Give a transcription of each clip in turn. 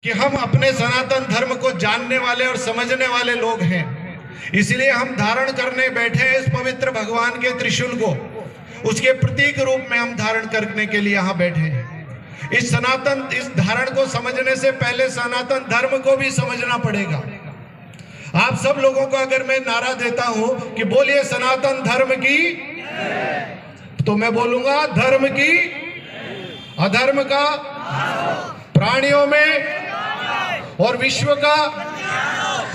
कि हम अपने सनातन धर्म को जानने वाले और समझने वाले लोग हैं, इसलिए हम धारण करने बैठे हैं इस पवित्र भगवान के त्रिशूल को। उसके प्रतीक रूप में हम धारण करने के लिए यहाँ बैठे हैं। इस धारण को समझने से पहले सनातन धर्म को भी समझना पड़ेगा। आप सब लोगों को अगर मैं नारा देता हूं कि बोलिए सनातन धर्म की, तो मैं बोलूंगा धर्म की, अधर्म का, प्राणियों में और विश्व का।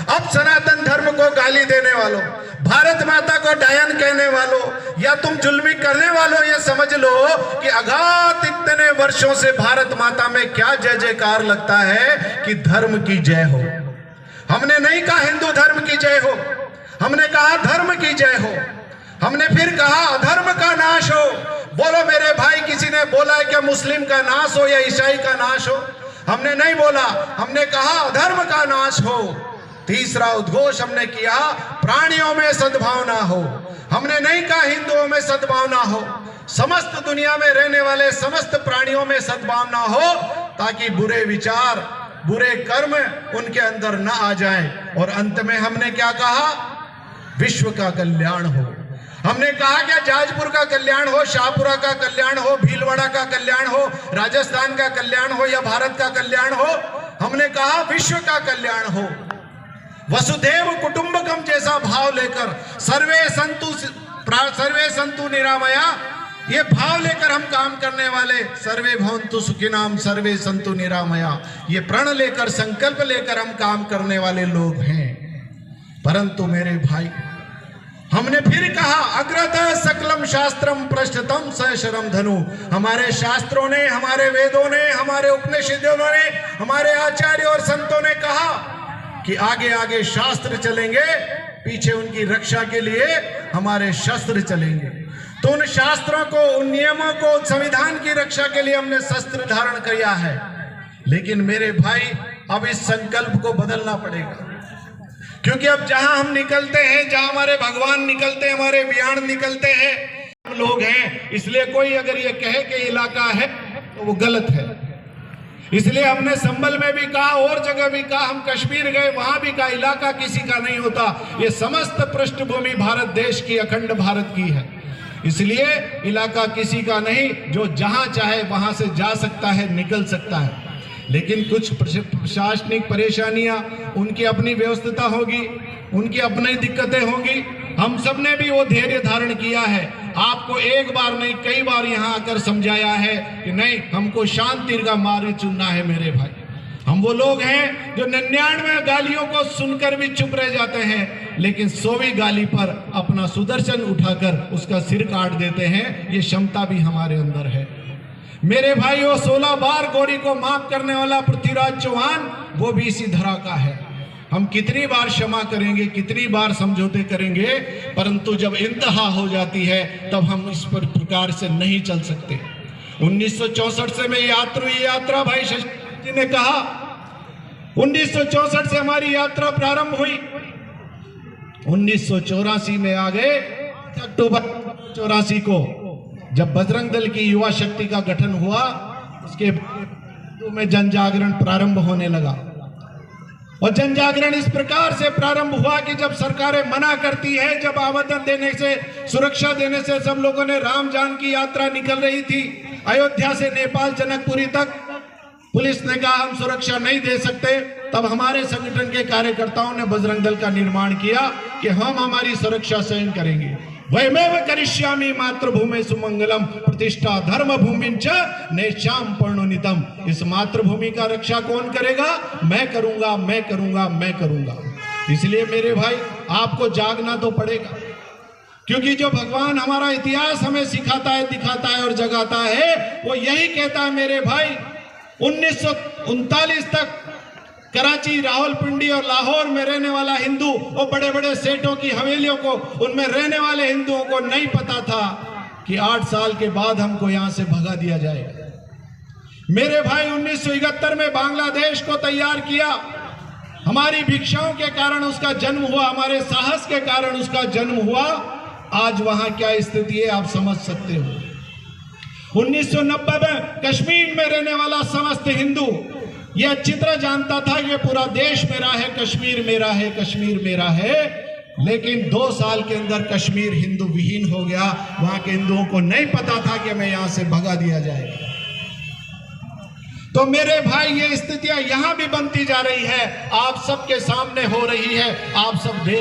अब सनातन धर्म को गाली देने वालों, भारत माता को डायन कहने वालों, या तुम जुल्मी करने वालों, ये समझ लो कि अगाध इतने वर्षों से भारत माता में क्या जय जयकार लगता है कि धर्म की जय हो। हमने नहीं कहा हिंदू धर्म की जय हो, हमने कहा धर्म की जय हो। हमने फिर कहा अधर्म का नाश हो। बोलो मेरे भाई, किसी ने बोला है कि मुस्लिम का नाश हो या ईसाई का नाश हो? हमने नहीं बोला, हमने कहा अधर्म का नाश हो। तीसरा उद्घोष हमने किया प्राणियों में सद्भावना हो। हमने नहीं कहा हिंदुओं में सद्भावना हो, समस्त दुनिया में रहने वाले समस्त प्राणियों में सद्भावना हो, ताकि बुरे विचार, बुरे कर्म उनके अंदर न आ जाए। और अंत में हमने क्या कहा? विश्व का कल्याण हो। हमने कहा कि जाजपुर का कल्याण हो, शाहपुरा का कल्याण हो, भीलवाड़ा का कल्याण हो, राजस्थान का कल्याण हो या भारत का कल्याण हो। हमने कहा विश्व का कल्याण हो। वसुधैव कुटुंबकम जैसा भाव लेकर सर्वे संतु निरामया, ये भाव लेकर हम काम करने वाले, सर्वे भवन्तु सुखिनाम सर्वे संतु निरामया, ये प्रण लेकर, संकल्प लेकर हम काम करने वाले लोग हैं। परंतु मेरे भाई, हमने फिर कहा अग्रतः सकलम शास्त्रम पृष्ठतम सहस्रम धनु। हमारे शास्त्रों ने, हमारे वेदों ने, हमारे उपनिषदों ने, हमारे आचार्य और संतों ने कहा कि आगे आगे शास्त्र चलेंगे, पीछे उनकी रक्षा के लिए हमारे शस्त्र चलेंगे। तो उन शास्त्रों को, उन नियमों को, संविधान की रक्षा के लिए हमने शस्त्र धारण किया है। लेकिन मेरे भाई, अब इस संकल्प को बदलना पड़ेगा, क्योंकि अब जहां हम निकलते हैं, जहां हमारे भगवान निकलते हैं, हमारे विहार निकलते हैं, हम लोग हैं। इसलिए कोई अगर ये कहे कि इलाका है तो वो गलत है। इसलिए हमने संभल में भी कहा, और जगह भी कहा, हम कश्मीर गए, वहां भी कहा इलाका किसी का नहीं होता, ये समस्त पृष्ठभूमि भारत देश की, अखंड भारत की है। इसलिए इलाका किसी का नहीं, जो जहां चाहे वहां से जा सकता है, निकल सकता है। लेकिन कुछ प्रशासनिक परेशानियां, उनकी अपनी व्यवस्था होगी, उनकी अपनी दिक्कतें होंगी। हम सब ने भी वो धैर्य धारण किया है। आपको एक बार नहीं, कई बार यहाँ आकर समझाया है कि नहीं, हमको शांति का मार्ग चुनना है। मेरे भाई, हम वो लोग हैं जो 99 गालियों को सुनकर भी चुप रह जाते हैं, लेकिन 100वीं गाली पर अपना सुदर्शन उठाकर उसका सिर काट देते हैं। ये क्षमता भी हमारे अंदर है। मेरे भाई, वो 16 बार गौरी को माफ करने वाला पृथ्वीराज चौहान, वो भी इसी धरा का है। हम कितनी बार क्षमा करेंगे, कितनी बार समझौते करेंगे, परंतु जब इंतहा हो जाती है तब हम इस प्रकार से नहीं चल सकते। 1964 से मैं यात्रा भाई शशि जी ने कहा, 1964 से हमारी यात्रा प्रारंभ हुई। 1984 में आ गए, अक्टूबर 84 को जब बजरंग दल की युवा शक्ति का गठन हुआ, उसके में जन जागरण प्रारंभ होने लगा। और जन जागरण इस प्रकार से प्रारंभ हुआ कि जब सरकारें मना करती है, जब आवेदन देने से, सुरक्षा देने से, सब लोगों ने, राम जानकी यात्रा निकल रही थी अयोध्या से नेपाल जनकपुरी तक, पुलिस ने कहा हम सुरक्षा नहीं दे सकते। तब हमारे संगठन के कार्यकर्ताओं ने बजरंग दल का निर्माण किया कि हम हमारी सुरक्षा स्वयं करेंगे। वयमेव करिष्यामि मातृभूमि सुमंगलम प्रतिष्ठा धर्म भूमिंच नेश्याम पर्णोनितम। इस मातृभूमि का रक्षा कौन करेगा? मैं करूंगा, मैं करूंगा, मैं करूंगा। इसलिए मेरे भाई, आपको जागना तो पड़ेगा, क्योंकि जो भगवान हमारा इतिहास हमें सिखाता है, दिखाता है और जगाता है, वो यही कहता है मेरे भाई, 1939 तक कराची, रावलपिंडी और लाहौर में रहने वाला हिंदू, वो बड़े बड़े सेठों की हवेलियों को, उनमें रहने वाले हिंदुओं को नहीं पता था कि 8 साल के बाद हमको यहां से भगा दिया जाएगा। मेरे भाई, 1971 में बांग्लादेश को तैयार किया। हमारी भिक्षाओं के कारण उसका जन्म हुआ, हमारे साहस के कारण उसका जन्म हुआ। आज वहां क्या स्थिति है आप समझ सकते हो। 1990 में कश्मीर में रहने वाला समस्त हिंदू ये अच्छी तरह जानता था कि पूरा देश मेरा है, कश्मीर मेरा है, कश्मीर मेरा है। लेकिन 2 साल के अंदर कश्मीर हिंदू विहीन हो गया। वहां के हिंदुओं को नहीं पता था कि हमें यहां से भगा दिया जाएगा। तो मेरे भाई, ये स्थितियां यहां भी बनती जा रही है, आप सबके सामने हो रही है, आप सब देख